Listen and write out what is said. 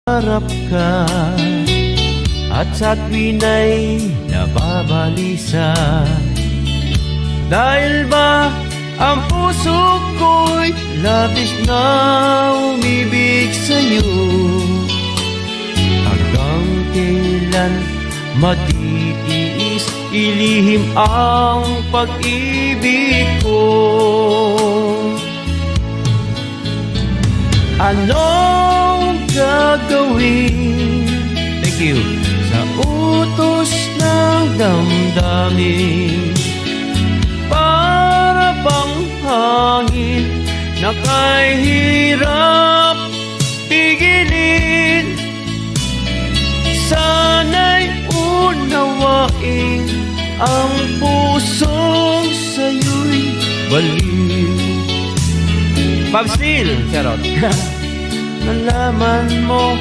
harap ka at sa tuwina'y nababalisa. Dahil ba ang puso ko'y labis na umibig sa'yo? Hanggang kailan matitiis ilihim ang pag-ibig ko? Anong gagawin? Thank you. Sa utos ng damdamin, para bang hangin na kahirap pigilin. Sana'y unawain ang pusong sa'yo'y baliw. Pag still, Charot. Nalaman mo